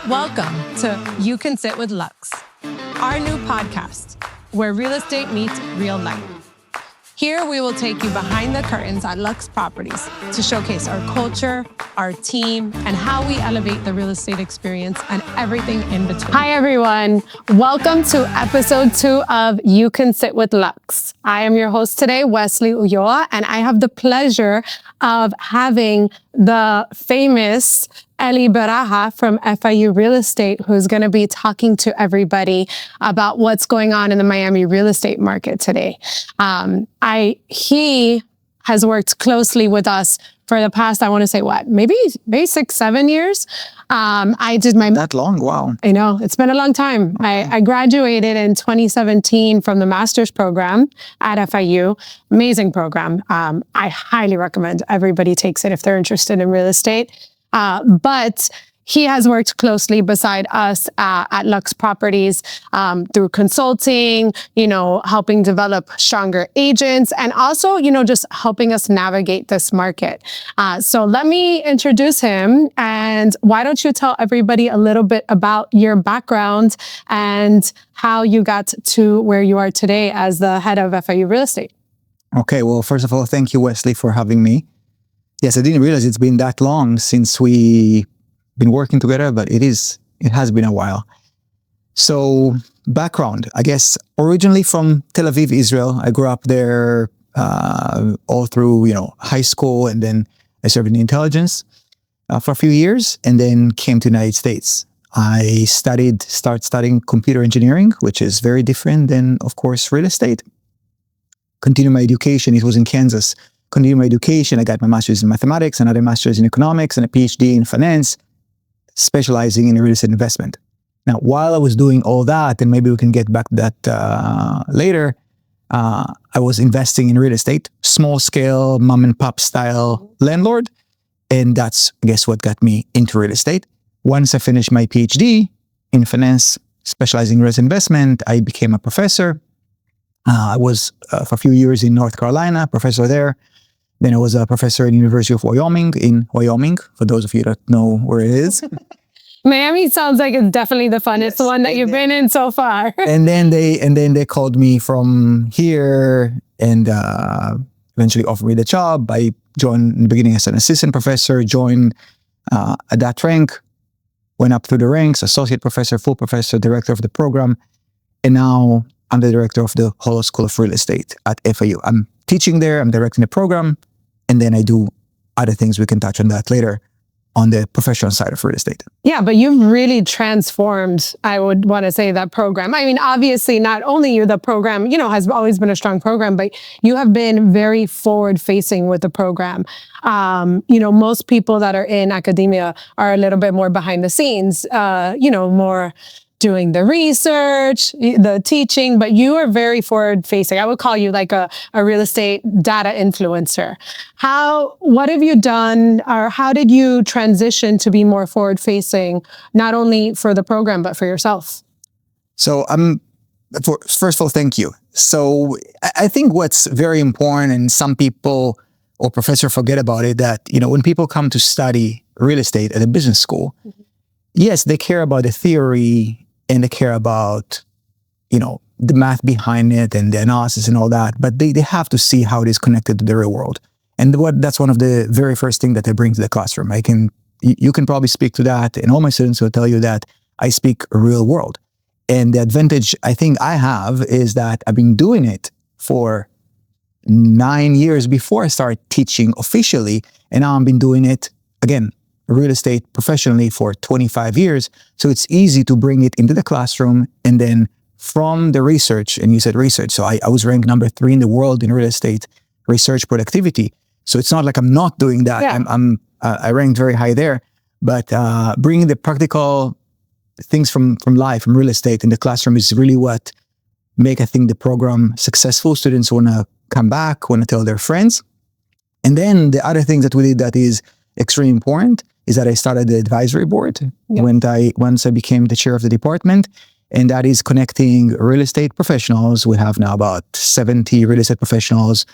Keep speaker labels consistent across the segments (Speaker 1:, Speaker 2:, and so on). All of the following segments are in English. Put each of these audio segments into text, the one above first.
Speaker 1: Welcome to You Can Sit with LUXE, our new podcast where real estate meets real life. Here we will take you behind the curtains at LUXE Properties to showcase our culture, our team, and how we elevate the real estate experience and everything in between. Hi everyone, welcome to episode 2 of You Can Sit with LUXE. I am your host today, Wesley Ulloa, and I have the pleasure of having the famous Eli Beracha from FIU Real Estate, who's going to be talking to everybody about what's going on in the Miami real estate market today. He has worked closely with us for the past, I want to say maybe 6-7 years. I did my...
Speaker 2: That long? Wow.
Speaker 1: I know, it's been a long time. I graduated in 2017 from the master's program at FIU. Amazing program. I highly recommend everybody takes it if they're interested in real estate. But he has worked closely beside us at LUXE Properties through consulting, helping develop stronger agents, and also, just helping us navigate this market. So let me introduce him, and why don't you tell everybody a little bit about your background and how you got to where you are today as the head of FIU Real Estate.
Speaker 2: Okay, well, first of all, thank you, Wesley, for having me. Yes, I didn't realize it's been that long since we been working together, but it has been a while. So background, I guess, originally from Tel Aviv, Israel. I grew up there all through, high school, and then I served in intelligence for a few years, and then came to the United States. I started studying computer engineering, which is very different than, of course, real estate. Continued my education. It was in Kansas. Continued my education. I got my master's in mathematics, another master's in economics, and a PhD in finance, specializing in real estate investment. Now, while I was doing all that, and maybe we can get back to that later, I was investing in real estate, small scale, mom and pop style landlord. And that's, I guess, what got me into real estate. Once I finished my PhD in finance, specializing in real estate investment, I became a professor. I was for a few years in North Carolina, professor there. Then I was a professor at the University of Wyoming in Wyoming, for those of you that know where it is.
Speaker 1: Miami sounds like it's definitely the funnest one that you've been in so far.
Speaker 2: and then they called me from here and eventually offered me the job. I joined in the beginning as an assistant professor, joined at that rank, went up through the ranks, associate professor, full professor, director of the program, and now I'm the director of the Hollo School of Real Estate at FIU. I'm teaching there, I'm directing the program, and then I do other things. We can touch on that later on the professional side of real estate.
Speaker 1: Yeah, but you've really transformed, I would want to say, that program. I mean, obviously, not only the program, has always been a strong program, but you have been very forward-facing with the program. Most people that are in academia are a little bit more behind the scenes, more doing the research, the teaching, but you are very forward-facing. I would call you like a real estate data influencer. What have you done, or how did you transition to be more forward-facing, not only for the program, but for yourself?
Speaker 2: So first of all, thank you. So I think what's very important, and some people or professors forget about it, that, when people come to study real estate at a business school, yes, they care about the theory, and they care about, the math behind it and the analysis and all that, but they have to see how it is connected to the real world. And that's one of the very first things that I bring to the classroom. You can probably speak to that, and all my students will tell you that I speak real world. And the advantage I think I have is that I've been doing it for 9 years before I started teaching officially, and now I've been doing it, again, real estate professionally for 25 years. So it's easy to bring it into the classroom, and then from the research, and you said research, so I was ranked number 3 in the world in real estate research productivity. So it's not like I'm not doing that. Yeah. I ranked very high there, but bringing the practical things from life, from real estate in the classroom is really what make, I think, the program successful. Students want to come back, want to tell their friends. And then the other thing that we did that is extremely important is that I started the advisory board once I became the chair of the department, and that is connecting real estate professionals. We have now about 70 real estate professionals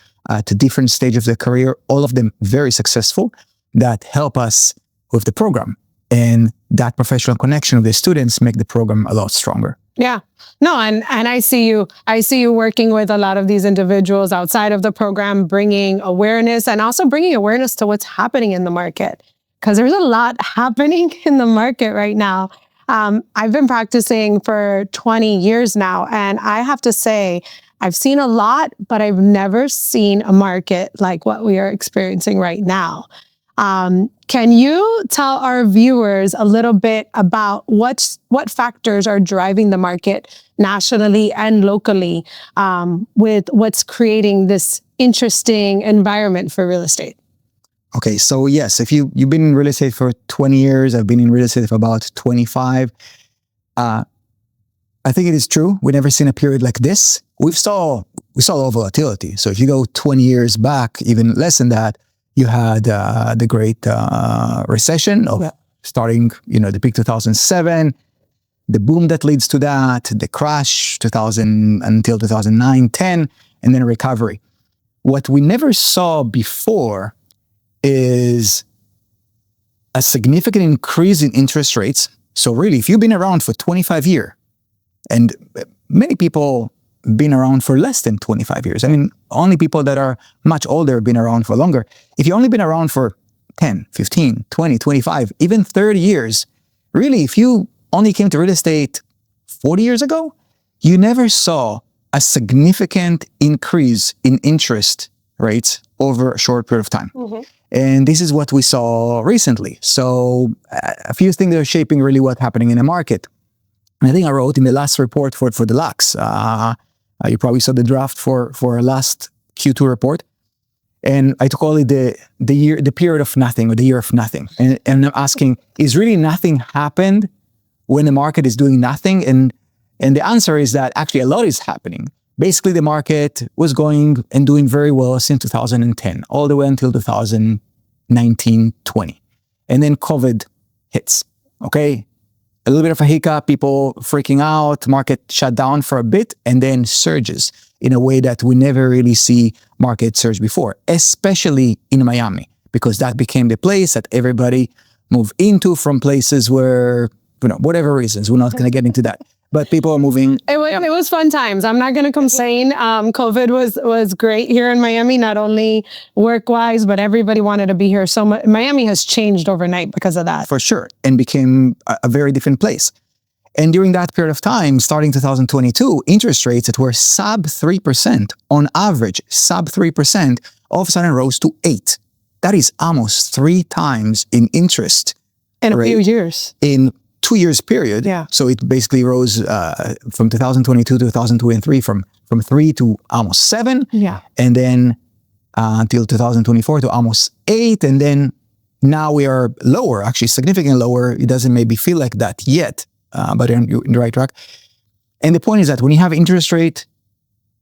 Speaker 2: to different stages of their career, all of them very successful, that help us with the program. And that professional connection with the students make the program a lot stronger.
Speaker 1: Yeah. No, and I see you working with a lot of these individuals outside of the program, bringing awareness and also bringing awareness to what's happening in the market. Because there's a lot happening in the market right now. I've been practicing for 20 years now, and I have to say, I've seen a lot, but I've never seen a market like what we are experiencing right now. Can you tell our viewers a little bit about what factors are driving the market nationally and locally, with what's creating this interesting environment for real estate?
Speaker 2: Okay, so yes, if you've been in real estate for 20 years, I've been in real estate for about 25. I think it is true. We've never seen a period like this. We saw low volatility. So if you go 20 years back, even less than that, you had the Great Recession of starting, the peak 2007, the boom that leads to that, the crash 2000 until 2009, 10, and then a recovery. What we never saw before is a significant increase in interest rates. So really, if you've been around for 25 years, and many people been around for less than 25 years. I mean, only people that are much older have been around for longer. If you've only been around for 10, 15, 20, 25, even 30 years, really, if you only came to real estate 40 years ago, you never saw a significant increase in interest rates over a short period of time. Mm-hmm. And this is what we saw recently. So a few things that are shaping really what's happening in the market. I think I wrote in the last report for the LUXE, you probably saw the draft for our last Q2 report. And I call it the period of nothing, or the year of nothing. And I'm asking, is really nothing happened when the market is doing nothing? And the answer is that actually a lot is happening. Basically, the market was going and doing very well since 2010, all the way until 2019, 20. And then COVID hits, okay? A little bit of a hiccup, people freaking out, market shut down for a bit, and then surges in a way that we never really see market surge before, especially in Miami, because that became the place that everybody moved into from places where, whatever reasons, we're not going to get into that. But people are moving.
Speaker 1: It was fun times. I'm not going to complain. COVID was great here in Miami, not only work-wise, but everybody wanted to be here so much. Miami has changed overnight because of that.
Speaker 2: For sure. And became a very different place. And during that period of time, starting 2022, interest rates that were sub 3%, on average, sub 3%, all of a sudden rose to 8%. That is almost 3 times in interest.
Speaker 1: In a few years.
Speaker 2: In 2 years period.
Speaker 1: Yeah.
Speaker 2: So it basically rose from 2022 to 2023 from 3 to almost 7.
Speaker 1: Yeah. And
Speaker 2: then until 2024 to almost 8. And then now we are lower, actually significantly lower. It doesn't maybe feel like that yet, but you're in the right track. And the point is that when you have interest rate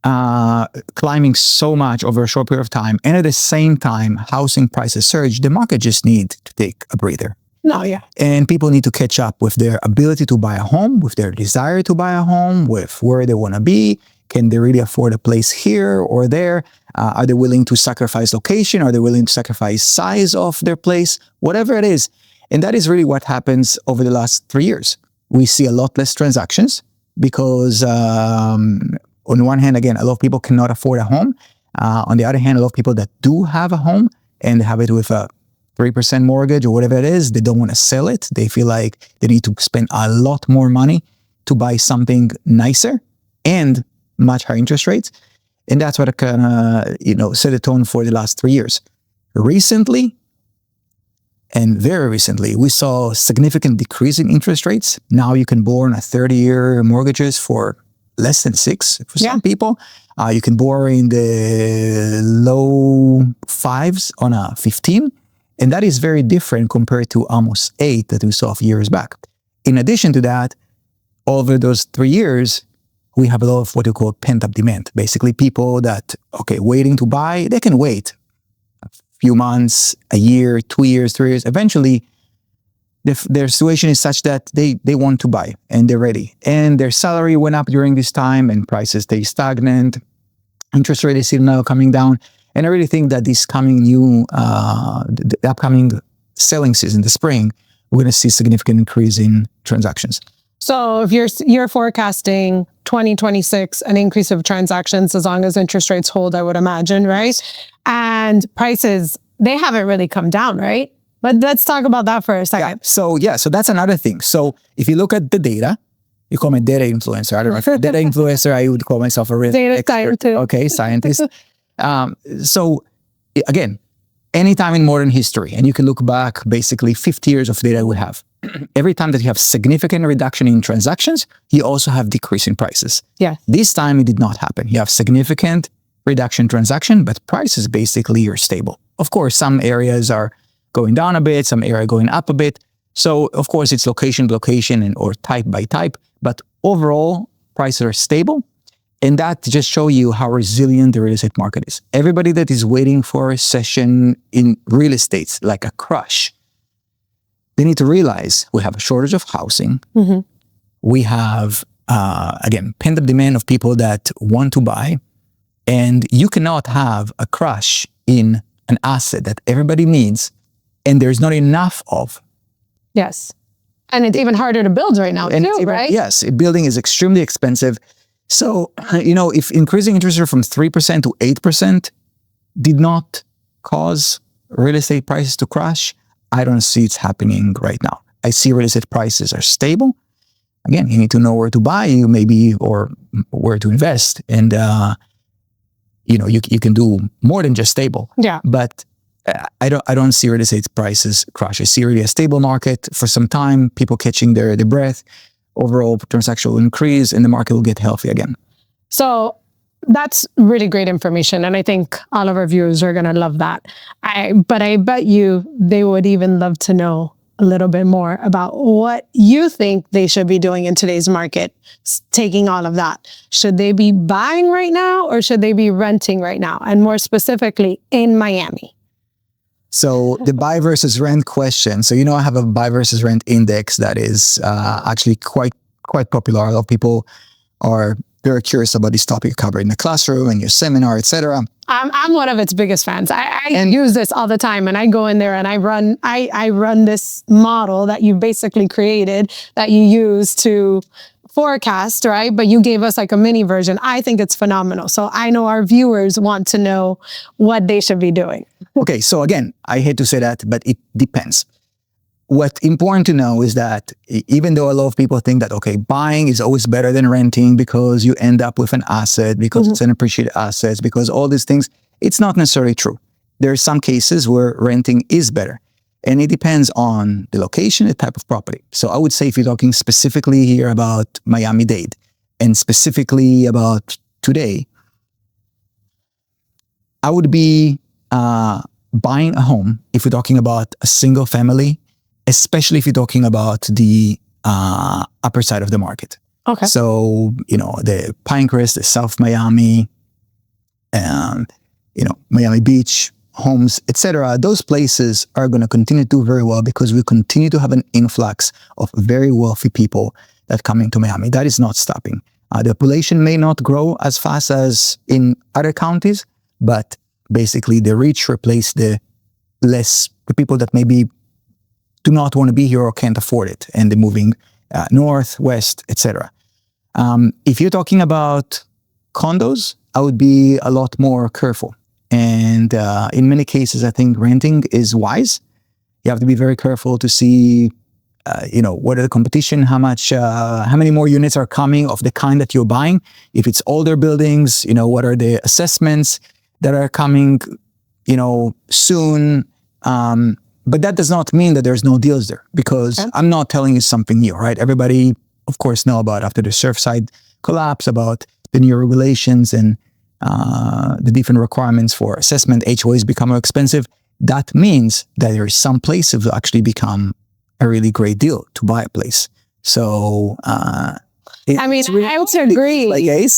Speaker 2: climbing so much over a short period of time, and at the same time housing prices surge, the market just needs to take a breather.
Speaker 1: No, yeah.
Speaker 2: And people need to catch up with their ability to buy a home, with their desire to buy a home, with where they want to be. Can they really afford a place here or there? Are they willing to sacrifice location? Are they willing to sacrifice size of their place? Whatever it is. And that is really what happens over the last 3 years. We see a lot less transactions because on one hand, again, a lot of people cannot afford a home. On the other hand, a lot of people that do have a home and have it with a 3% mortgage or whatever it is, they don't want to sell it. They feel like they need to spend a lot more money to buy something nicer and much higher interest rates. And that's what kind of, set the tone for the last 3 years. Recently, and very recently, we saw significant decrease in interest rates. Now you can borrow a 30-year mortgages for less than 6 for some people. You can borrow in the low 5s on a 15. And that is very different compared to almost 8 that we saw a few years back. In addition to that, over those 3 years, we have a lot of what you call pent-up demand. Basically, people that, waiting to buy, they can wait a few months, a year, 2 years, 3 years. Eventually, their situation is such that they want to buy and they're ready. And their salary went up during this time and prices stay stagnant. Interest rate is still now coming down. And I really think that this coming the upcoming selling season, the spring, we're going to see significant increase in transactions.
Speaker 1: So if you're forecasting 2026, an increase of transactions as long as interest rates hold, I would imagine, right? And prices, they haven't really come down, right? But let's talk about that for a second.
Speaker 2: So that's another thing. So if you look at the data, you call me data influencer. I don't know if data influencer, I would call myself a real
Speaker 1: data
Speaker 2: expert.
Speaker 1: scientist.
Speaker 2: Okay, scientist. So again, anytime in modern history, and you can look back basically 50 years of data we have, every time that you have significant reduction in transactions, you also have decrease in prices.
Speaker 1: Yeah.
Speaker 2: This time it did not happen. You have significant reduction in transaction, but prices basically are stable. Of course, some areas are going down a bit, some area going up a bit. So of course it's location by location and or type by type, but overall prices are stable. And that just shows you how resilient the real estate market is. Everybody that is waiting for a recession in real estate, like a crash, they need to realize we have a shortage of housing.
Speaker 1: Mm-hmm.
Speaker 2: We have, again, pent-up demand of people that want to buy. And you cannot have a crash in an asset that everybody needs and there's not enough of.
Speaker 1: Yes. And it's even harder to build right now too, right?
Speaker 2: Yes, building is extremely expensive. So, if increasing interest rate from 3% to 8% did not cause real estate prices to crash, I don't see it's happening right now. I see real estate prices are stable. Again, you need to know where to buy, or where to invest. And, you can do more than just stable.
Speaker 1: Yeah.
Speaker 2: But I don't see real estate prices crash. I see really a stable market for some time, people catching their breath. Overall transaction will increase and the market will get healthy again.
Speaker 1: So that's really great information. And I think all of our viewers are going to love that. But I bet you they would even love to know a little bit more about what you think they should be doing in today's market, taking all of that. Should they be buying right now or should they be renting right now? And more specifically in Miami.
Speaker 2: So the buy versus rent question. So, I have a buy versus rent index that is actually quite popular. A lot of people are very curious about this topic covered in the classroom and your seminar, etc.
Speaker 1: I'm one of its biggest fans. I use this all the time, and I go in there and I run this model that you basically created that you use to forecast, right? But you gave us like a mini version. I think it's phenomenal. So I know our viewers want to know what they should be doing.
Speaker 2: Okay, so again, I hate to say that, but it depends. What's important to know is that even though a lot of people think that, okay, buying is always better than renting because you end up with an asset, because it's an appreciated asset, because all these things, it's not necessarily true. There are some cases where renting is better. And it depends on the location, the type of property. So I would say if you're talking specifically here about Miami-Dade and specifically about today, I would be buying a home if you're talking about a single family, especially if you're talking about the upper side of the market.
Speaker 1: Okay.
Speaker 2: So, the Pinecrest, the South Miami, and, Miami Beach, homes, etc. Those places are going to continue to do very well because we continue to have an influx of very wealthy people that come into Miami. That is not stopping. The population may not grow as fast as in other counties, but basically the rich replace the people that maybe do not want to be here or can't afford it, and they're moving north, west, etc. If you're talking about condos, I would be a lot more careful. And in many cases, I think renting is wise. You have to be very careful to see, what are the competition, how many more units are coming of the kind that you're buying. If it's older buildings, what are the assessments that are coming, soon. But that does not mean that there's no deals there, because I'm not telling you something new, right? Everybody, of course, know about after the Surfside collapse, about the new regulations and the different requirements for assessment. HOAs become more expensive. That means that there is some places that actually become a really great deal to buy a place. So,
Speaker 1: I would agree,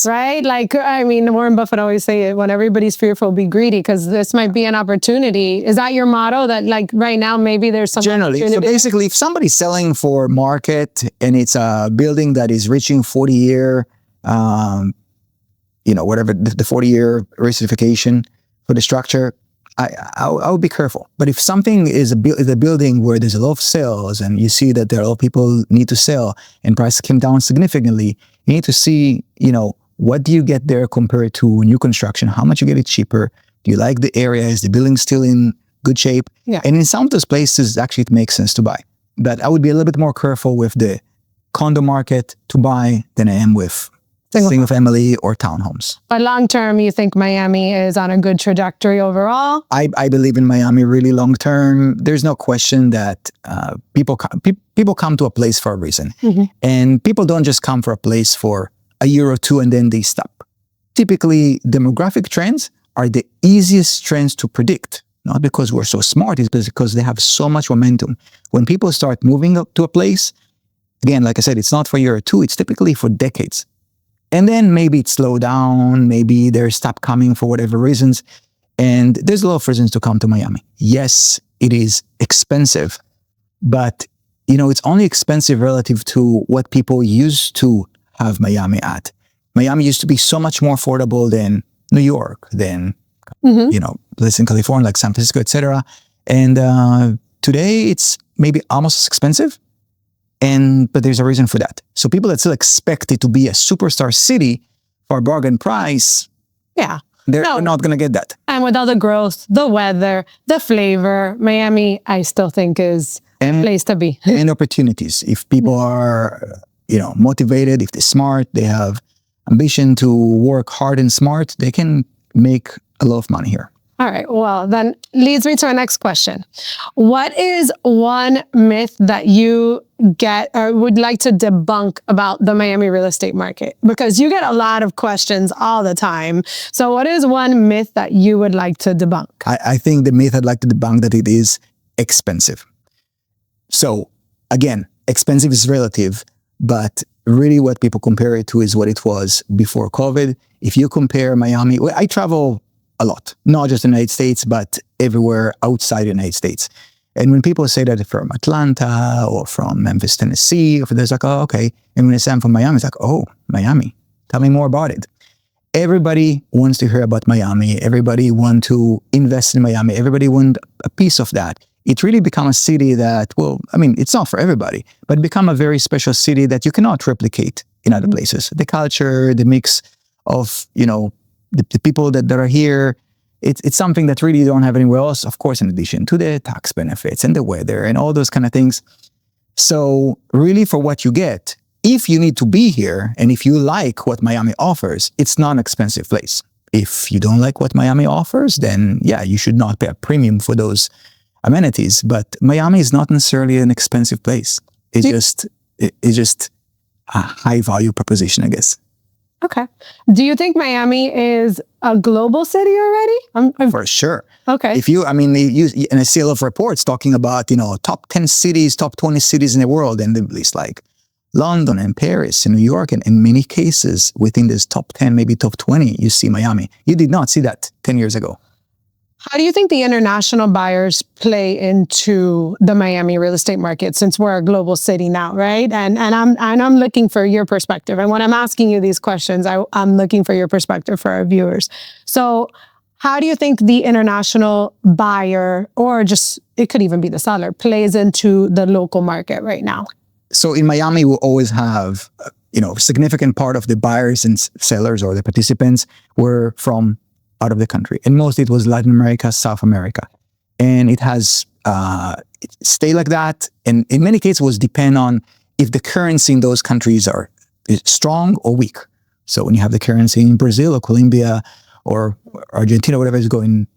Speaker 1: right? Warren Buffett always say, when everybody's fearful, be greedy, because this might be an opportunity. Is that your motto? That right now, maybe there's some
Speaker 2: generally. So basically, if somebody's selling for market and it's a building that is reaching 40-year, whatever the 40-year recertification for the structure, I would be careful. But if something is a building where there's a lot of sales and you see that there are a lot of people need to sell and prices came down significantly, you need to see, what do you get there compared to new construction? How much you get it cheaper? Do you like the area? Is the building still in good shape?
Speaker 1: Yeah.
Speaker 2: And in some of those places, actually, it makes sense to buy. But I would be a little bit more careful with the condo market to buy than I am with single family or townhomes.
Speaker 1: But long term, you think Miami is on a good trajectory overall?
Speaker 2: I believe in Miami really long term. There's no question that people come to a place for a reason.
Speaker 1: Mm-hmm.
Speaker 2: And people don't just come for a place for a year or two and then they stop. Typically, demographic trends are the easiest trends to predict. Not because we're so smart, it's because they have so much momentum. When people start moving up to a place, again, like I said, it's not for a year or two, it's typically for decades. And then maybe it slowed down, maybe they stop coming for whatever reasons. And there's a lot of reasons to come to Miami. Yes, it is expensive, but it's only expensive relative to what people used to have Miami at. Miami used to be so much more affordable than New York, than, places in California, like San Francisco, etc. And today it's maybe almost as expensive. But there's a reason for that. So people that still expect it to be a superstar city for a bargain price, they're not going to get that.
Speaker 1: And with all the growth, the weather, the flavor, Miami, I still think is a place to be.
Speaker 2: And opportunities. If people are, motivated, if they're smart, they have ambition to work hard and smart, they can make a lot of money here.
Speaker 1: All right. Well, then leads me to our next question. What is one myth that you get or would like to debunk about the Miami real estate market? Because you get a lot of questions all the time. So what is one myth that you would like to debunk?
Speaker 2: I think the myth I'd like to debunk that it is expensive. So again, expensive is relative, but really what people compare it to is what it was before COVID. If you compare Miami, I travel a lot, not just the United States, but everywhere outside the United States. And when people say that they're from Atlanta or from Memphis, Tennessee, or there's like, oh, okay. And when they say I'm from Miami, it's like, oh, Miami, tell me more about it. Everybody wants to hear about Miami. Everybody wants to invest in Miami. Everybody wants a piece of that. It really become a city that, it's not for everybody, but become a very special city that you cannot replicate in other places. The culture, the mix of, the people that are here, it's something that really you don't have anywhere else, of course, in addition to the tax benefits and the weather and all those kind of things. So really for what you get, if you need to be here and if you like what Miami offers, it's not an expensive place. If you don't like what Miami offers, then you should not pay a premium for those amenities. But Miami is not necessarily an expensive place. It's just a high value proposition, I guess.
Speaker 1: Okay. Do you think Miami is a global city already?
Speaker 2: For sure.
Speaker 1: Okay.
Speaker 2: If you, and I see a lot of reports talking about, top 10 cities, top 20 cities in the world, and the list like London and Paris and New York, and in many cases within this top 10, maybe top 20, you see Miami. You did not see that 10 years ago.
Speaker 1: How do you think the international buyers play into the Miami real estate market, since we're a global city now, right? And I'm looking for your perspective. And when I'm asking you these questions, I'm looking for your perspective for our viewers. So how do you think the international buyer, or just it could even be the seller, plays into the local market right now?
Speaker 2: So in Miami, we always have, a significant part of the buyers and sellers or the participants were from out of the country. And mostly it was Latin America, South America. And it has stayed like that. And in many cases, it was depend on if the currency in those countries is strong or weak. So when you have the currency in Brazil or Colombia or Argentina, whatever is going,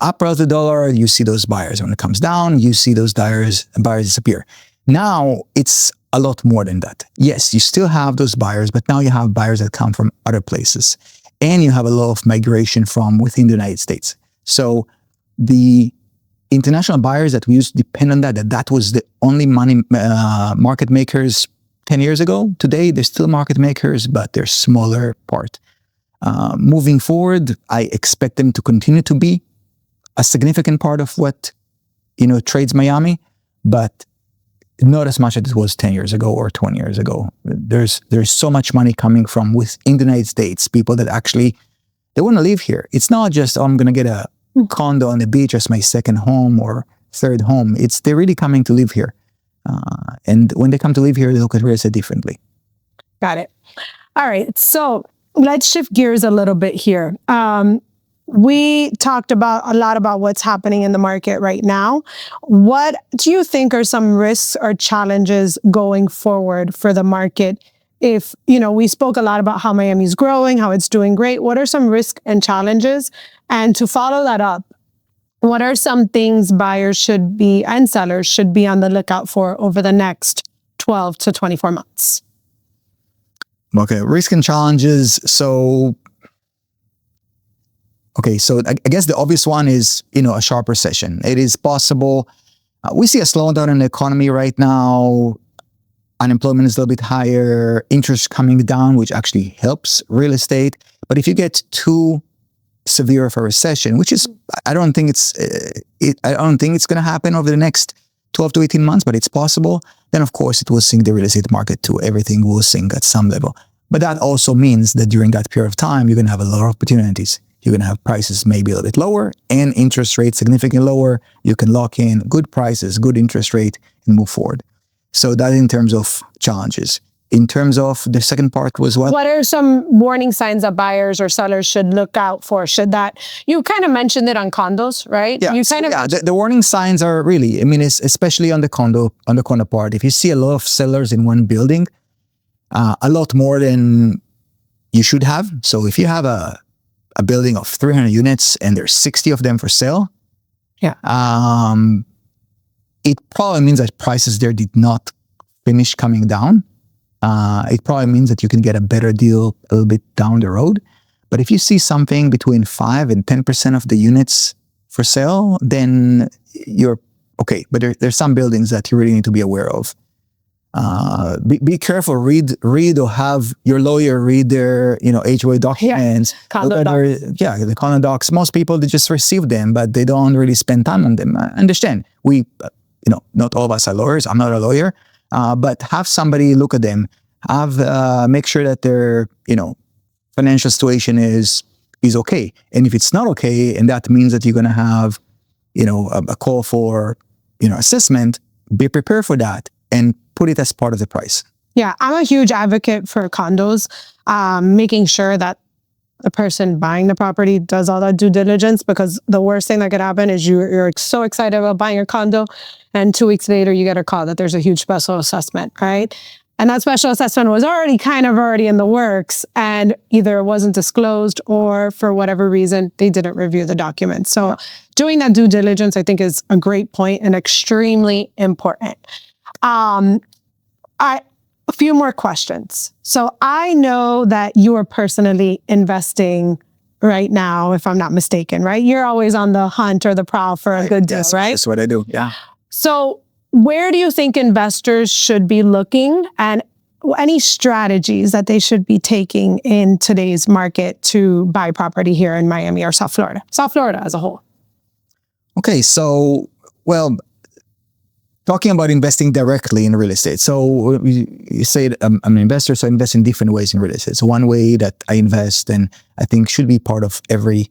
Speaker 2: up relative to the dollar, you see those buyers. When it comes down, you see those buyers disappear. Now it's a lot more than that. Yes, you still have those buyers, but now you have buyers that come from other places. And you have a lot of migration from within the United States. So the international buyers that we used to depend on that was the only money market makers 10 years ago. Today, they're still market makers, but they're smaller part. Moving forward, I expect them to continue to be a significant part of what, trades Miami, but not as much as it was 10 years ago or 20 years ago. There's so much money coming from within the United States, people that actually, they want to live here. It's not just, I'm going to get a condo on the beach as my second home or third home. They're really coming to live here. And when they come to live here, they look at real estate differently.
Speaker 1: Got it. All right. So let's shift gears a little bit here. We talked a lot about what's happening in the market right now. What do you think are some risks or challenges going forward for the market? If, we spoke a lot about how Miami's growing, how it's doing great. What are some risks and challenges? And to follow that up, what are some things buyers and sellers should be on the lookout for over the next 12 to 24 months?
Speaker 2: Okay, risk and challenges. So I guess the obvious one is, a sharp recession. It is possible. We see a slowdown in the economy right now. Unemployment is a little bit higher, interest coming down, which actually helps real estate. But if you get too severe of a recession, which is, I don't think it's going to happen over the next 12 to 18 months, but it's possible, then of course it will sink the real estate market too. Everything will sink at some level. But that also means that during that period of time, you're going to have a lot of opportunities. You're going to have prices maybe a little bit lower and interest rates significantly lower. You can lock in good prices, good interest rate, and move forward. So that in terms of challenges. In terms of the second part was what?
Speaker 1: What are some warning signs that buyers or sellers should look out for? You kind of mentioned it on condos, right?
Speaker 2: Yeah, the warning signs are really, it's especially on the condo part. If you see a lot of sellers in one building, a lot more than you should have. So if you have a building of 300 units and there's 60 of them for sale, it probably means that prices there did not finish coming down. It probably means that you can get a better deal a little bit down the road. But if you see something between 5 and 10% of the units for sale, then you're okay. But there's some buildings that you really need to be aware of. Be careful. Read or have your lawyer read their HOA documents. The condo docs. Most people, they just receive them, but they don't really spend time on them. I understand. We, not all of us are lawyers. I'm not a lawyer. But have somebody look at them. Make sure that their financial situation is okay. And if it's not okay, and that means that you're going to have a call for assessment, be prepared for that and put it as part of the price.
Speaker 1: Yeah, I'm a huge advocate for condos, making sure that the person buying the property does all that due diligence, because the worst thing that could happen is you're so excited about buying a condo and 2 weeks later you get a call that there's a huge special assessment, right? And that special assessment was already in the works, and either it wasn't disclosed or for whatever reason, they didn't review the documents. So doing that due diligence, I think, is a great point and extremely important. A few more questions. So I know that you are personally investing right now, if I'm not mistaken, right? You're always on the hunt or the prowl for a good deal, right?
Speaker 2: That's what I do, yeah.
Speaker 1: So where do you think investors should be looking, and any strategies that they should be taking in today's market to buy property here in Miami or South Florida as a whole?
Speaker 2: Okay, so, talking about investing directly in real estate. So you say I'm an investor, so I invest in different ways in real estate. So one way that I invest, and I think should be part of every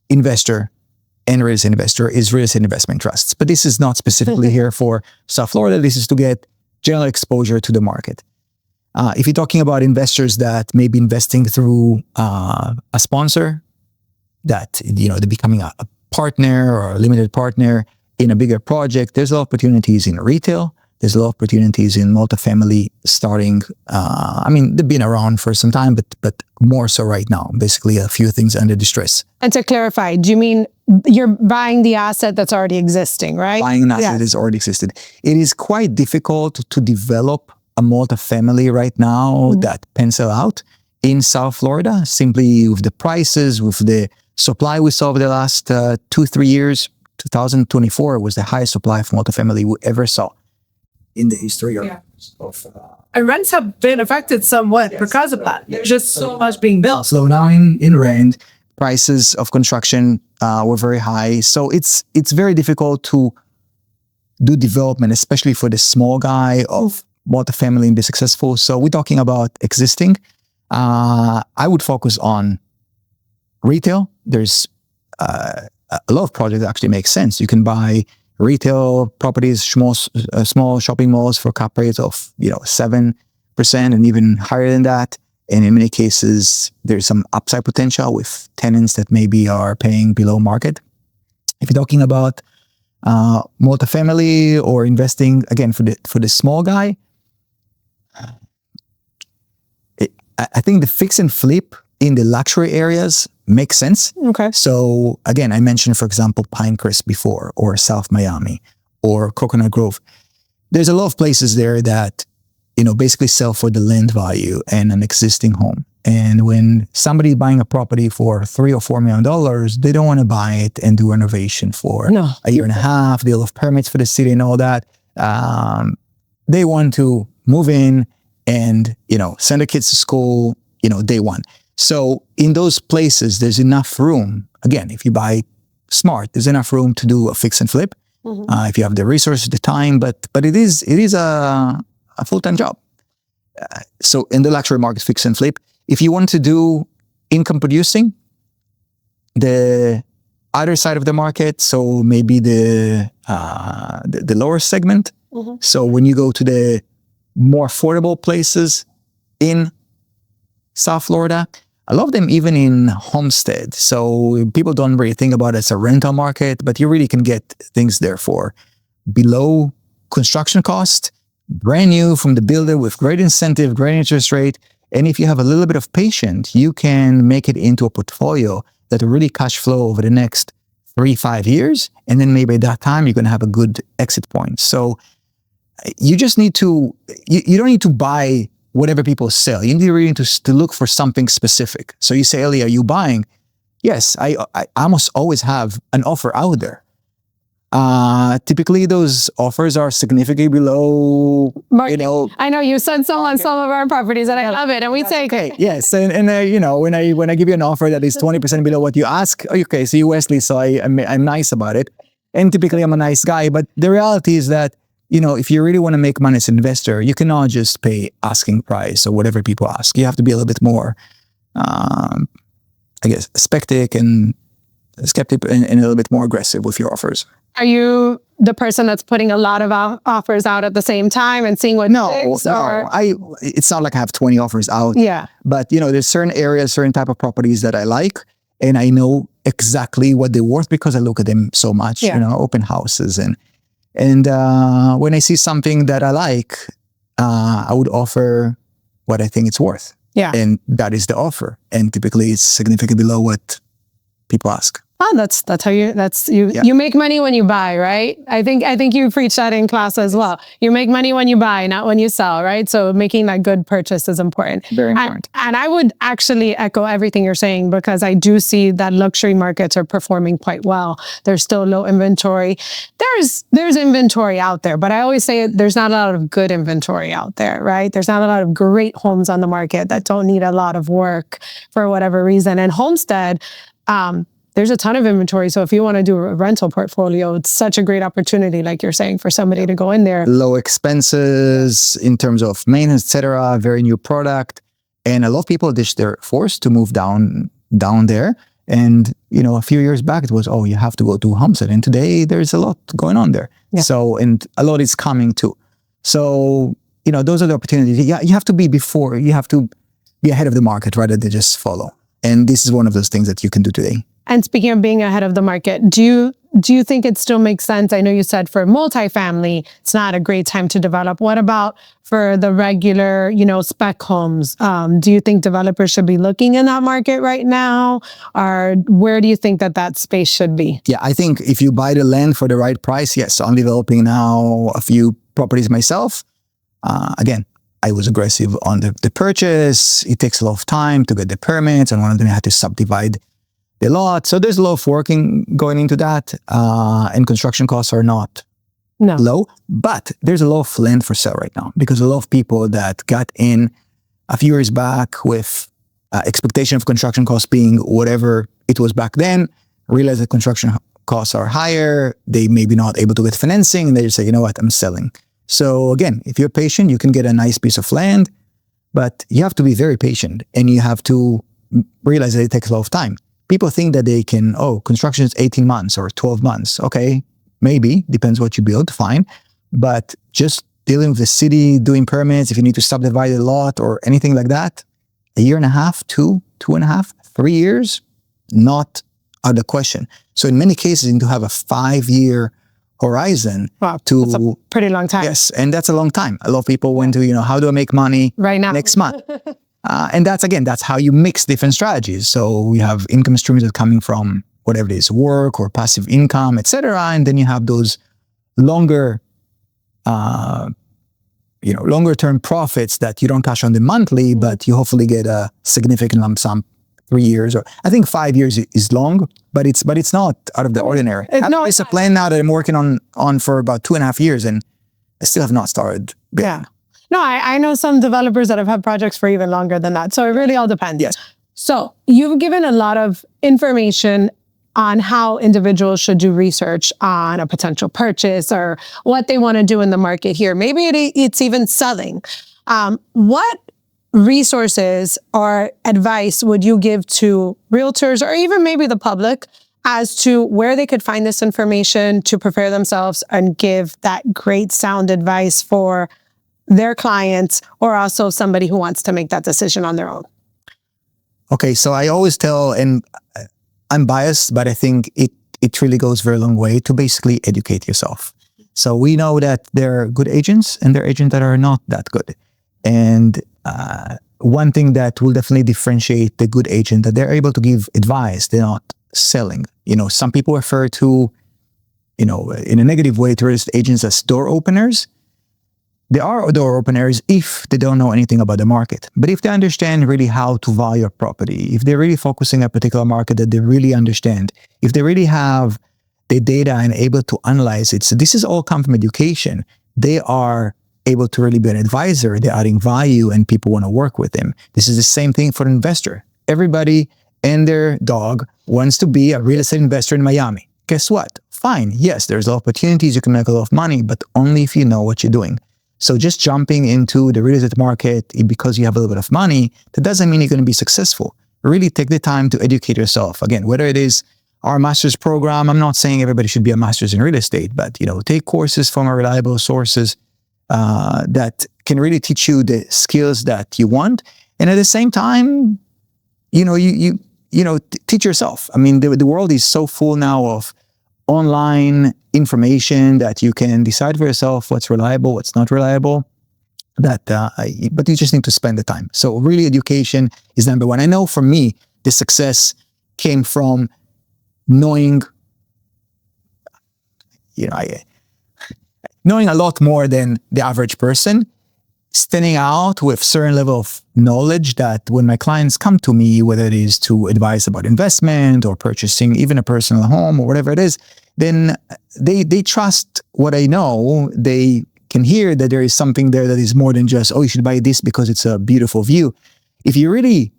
Speaker 2: investor and real estate investor, is real estate investment trusts. But this is not specifically here for South Florida. This is to get general exposure to the market. If you're talking about investors that may be investing through a sponsor, that they're becoming a partner or a limited partner in a bigger project, there's a lot of opportunities in retail. There's a lot of opportunities in multifamily starting. They've been around for some time, but more so right now. Basically, a few things under distress.
Speaker 1: And to clarify, do you mean you're buying the asset that's already existing, right?
Speaker 2: Buying an asset that is already existed. It is quite difficult to develop a multifamily right now that pencil out in South Florida, simply with the prices, with the supply we saw over the last 2-3 years. 2024 was the highest supply of multifamily we ever saw in the history of
Speaker 3: and rents have been affected somewhat because of that. There's just so much being built.
Speaker 2: Slowdown in rent, prices of construction were very high. So it's very difficult to do development, especially for the small guy of multifamily, and be successful. So we're talking about existing. I would focus on retail. There's a lot of projects actually make sense. You can buy retail properties, small shopping malls for cap rates of 7% and even higher than that. And in many cases, there's some upside potential with tenants that maybe are paying below market. If you're talking about multifamily or investing, again, for the small guy, I think the fix and flip in the luxury areas makes sense.
Speaker 1: Okay.
Speaker 2: So again, I mentioned, for example, Pinecrest before, or South Miami, or Coconut Grove. There's a lot of places there that, basically sell for the land value and an existing home. And when somebody's buying a property for $3 or $4 million, they don't want to buy it and do renovation for a year and a half, deal of permits for the city and all that. They want to move in and, send their kids to school, day one. So in those places, there's enough room. Again, if you buy smart, there's enough room to do a fix and flip. Mm-hmm. If you have the resources, the time, but it is a full-time job. So in the luxury market, fix and flip, if you want to do income producing, the other side of the market, so maybe the lower segment. Mm-hmm. So when you go to the more affordable places in South Florida, a lot of them even in Homestead. So people don't really think about it as a rental market, but you really can get things there for below construction cost, brand new from the builder with great incentive, great interest rate. And if you have a little bit of patience, you can make it into a portfolio that will really cash flow over the next 3-5 years. And then maybe at that time, you're going to have a good exit point. So you just need to, you don't need to buy whatever people sell. You need really to look for something specific. So you say, Eli, are you buying? Yes, I almost always have an offer out there. Typically those offers are significantly below,
Speaker 1: I know you sent some on some of our properties and I love it. And we say,
Speaker 2: okay, yes. And when I give you an offer that is 20% below what you ask, okay, so you Wesley, so I'm nice about it. And typically I'm a nice guy, but the reality is that, if you really want to make money as an investor, you cannot just pay asking price or whatever people ask. You have to be a little bit more, skeptic and a little bit more aggressive with your offers.
Speaker 1: Are you the person that's putting a lot of offers out at the same time and seeing what sticks?
Speaker 2: No. It's not like I have 20 offers out.
Speaker 1: Yeah.
Speaker 2: But, there's certain areas, certain type of properties that I like, and I know exactly what they're worth because I look at them so much, open houses. And when I see something that I like, I would offer what I think it's worth.
Speaker 1: Yeah.
Speaker 2: And that is the offer. And typically it's significantly below what people ask.
Speaker 1: Oh, that's how you you make money when you buy, right? I think you preach that in class as well. You make money when you buy, not when you sell, right? So making that good purchase is important.
Speaker 2: Very important.
Speaker 1: And I would actually echo everything you're saying because I do see that luxury markets are performing quite well. There's still low inventory. There's inventory out there, but I always say there's not a lot of good inventory out there, right? There's not a lot of great homes on the market that don't need a lot of work for whatever reason. And Homestead, there's a ton of inventory. So if you want to do a rental portfolio, it's such a great opportunity, like you're saying, for somebody to go in there.
Speaker 2: Low expenses in terms of maintenance, etc. Very new product. And a lot of people, they're forced to move down there. And, a few years back, it was, you have to go to Homestead. And today there's a lot going on there. Yeah. So, and a lot is coming too. So, those are the opportunities. You have to be ahead of the market rather than just follow. And this is one of those things that you can do today.
Speaker 1: And speaking of being ahead of the market, do you think it still makes sense? I know you said for multifamily, it's not a great time to develop. What about for the regular, spec homes? Do you think developers should be looking in that market right now? Or where do you think that space should be?
Speaker 2: Yeah, I think if you buy the land for the right price, yes. So I'm developing now a few properties myself. Again, I was aggressive on the purchase. It takes a lot of time to get the permits, and one of them I had to subdivide the lot. So there's a lot of working going into that, and construction costs are not low, but there's a lot of land for sale right now because a lot of people that got in a few years back with expectation of construction costs being whatever it was back then, realize that construction costs are higher. They may be not able to get financing, and they just say, I'm selling. So again, if you're patient, you can get a nice piece of land, but you have to be very patient and you have to realize that it takes a lot of time. people think that they can, construction is 18 months or 12 months. Okay, maybe, depends what you build, fine. But just dealing with the city, doing permits, if you need to subdivide a lot or anything like that, a year and a half, 2.5, 3 years, not out of the question. So in many cases, you need to have a 5-year horizon.
Speaker 1: Wow,
Speaker 2: to
Speaker 1: that's a pretty long time.
Speaker 2: Yes, and that's a long time. A lot of people went to, how do I make money
Speaker 1: right now
Speaker 2: next month? And that's how you mix different strategies. So we have income streams that are coming from whatever it is, work or passive income, etc. And then you have those longer term profits that you don't cash on the monthly, but you hopefully get a significant lump sum 3 years, or I think 5 years is long, but it's not out of the ordinary. It's a plan now that I'm working on for about 2.5 years, and I still have not started.
Speaker 1: Yeah. No, I know some developers that have had projects for even longer than that. So it really all depends.
Speaker 2: Yes.
Speaker 1: So you've given a lot of information on how individuals should do research on a potential purchase or what they want to do in the market here. Maybe it's even selling. What resources or advice would you give to realtors or even maybe the public as to where they could find this information to prepare themselves and give that great sound advice for their clients or also somebody who wants to make that decision on their own?
Speaker 2: Okay, so I always tell, and I'm biased, but I think it really goes a very long way to basically educate yourself. So we know that there are good agents and there are agents that are not that good. And one thing that will definitely differentiate the good agent, that they're able to give advice, they're not selling. Some people refer to, in a negative way to real estate agents as door openers. They are door openers if they don't know anything about the market. But if they understand really how to value a property, if they're really focusing on a particular market that they really understand, if they really have the data and able to analyze it, so this is all come from education, they are able to really be an advisor. They're adding value and people want to work with them. This is the same thing for an investor. Everybody and their dog wants to be a real estate investor in Miami. Guess what? Fine. Yes, there's opportunities. You can make a lot of money, but only if you know what you're doing. So just jumping into the real estate market because you have a little bit of money, that doesn't mean you're going to be successful. Really take the time to educate yourself. Again, whether it is our master's program, I'm not saying everybody should be a master's in real estate, but take courses from reliable sources that can really teach you the skills that you want. And at the same time, teach yourself. I mean, the world is so full now of online information that you can decide for yourself what's reliable, what's not reliable. But you just need to spend the time. So really, education is number one. I know for me, the success came from knowing, knowing a lot more than the average person, standing out with certain level of knowledge that when my clients come to me, whether it is to advise about investment or purchasing even a personal home or whatever it is, then they trust what I know. They can hear that there is something there that is more than just, you should buy this because it's a beautiful view. If you really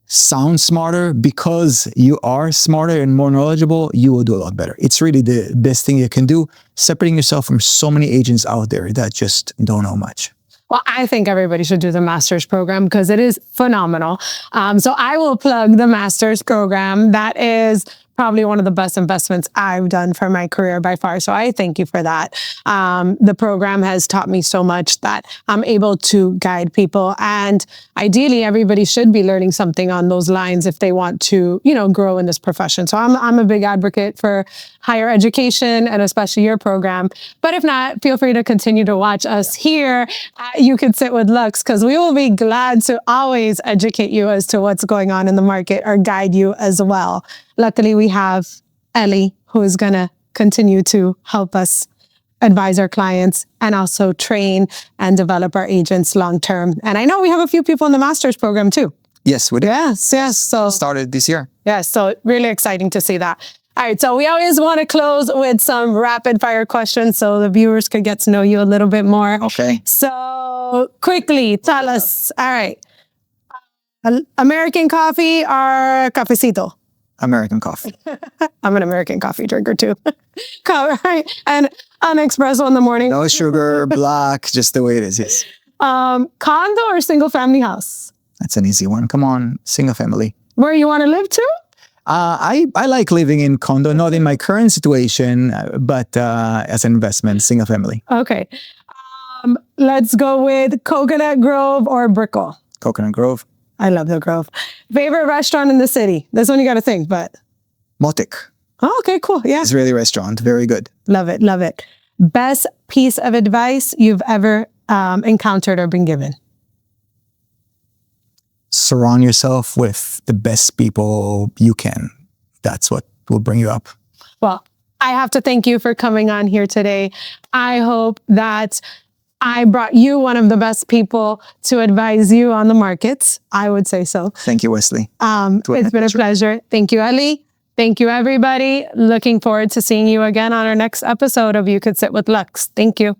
Speaker 2: sound smarter because you are smarter and more knowledgeable, you will do a lot better. It's really the best thing you can do, separating yourself from so many agents out there that just don't know much.
Speaker 1: Well, I think everybody should do the master's program because it is phenomenal. So I will plug the master's program. That is probably one of the best investments I've done for my career by far. So I thank you for that. The program has taught me so much that I'm able to guide people. And ideally, everybody should be learning something on those lines if they want to, grow in this profession. So I'm a big advocate for higher education and especially your program. But if not, feel free to continue to watch us here. You can sit with LUXE because we will be glad to always educate you as to what's going on in the market or guide you as well. Luckily, we have Eli, who is going to continue to help us advise our clients and also train and develop our agents long-term. And I know we have a few people in the master's program too.
Speaker 2: Yes, we do.
Speaker 1: Yes. So
Speaker 2: started this year.
Speaker 1: Yes, so really exciting to see that. All right, so we always want to close with some rapid fire questions so the viewers could get to know you a little bit more.
Speaker 2: Okay.
Speaker 1: So quickly, tell us, all right, American coffee or cafecito?
Speaker 2: American coffee.
Speaker 1: I'm an American coffee drinker too. Right? And an espresso in the morning.
Speaker 2: No sugar, black, just the way it is, yes.
Speaker 1: Condo or single family house?
Speaker 2: That's an easy one. Come on, single family.
Speaker 1: Where you want to live to?
Speaker 2: I like living in condo, not in my current situation, but as an investment, single family.
Speaker 1: Okay. Let's go with Coconut Grove or Brickell.
Speaker 2: Coconut Grove.
Speaker 1: I love the Grove. Favorite restaurant in the city? This one you got to think, but.
Speaker 2: Motik.
Speaker 1: Oh, okay, cool. Yeah.
Speaker 2: Israeli restaurant. Very good.
Speaker 1: Love it. Love it. Best piece of advice you've ever encountered or been given?
Speaker 2: Surround yourself with the best people you can. That's what will bring you up.
Speaker 1: Well, I have to thank you for coming on here today. I hope that I brought you one of the best people to advise you on the markets. I would say so.
Speaker 2: Thank you, Wesley.
Speaker 1: It's been a pleasure. Thank you, Eli. Thank you, everybody. Looking forward to seeing you again on our next episode of You Could Sit with LUXE. Thank you.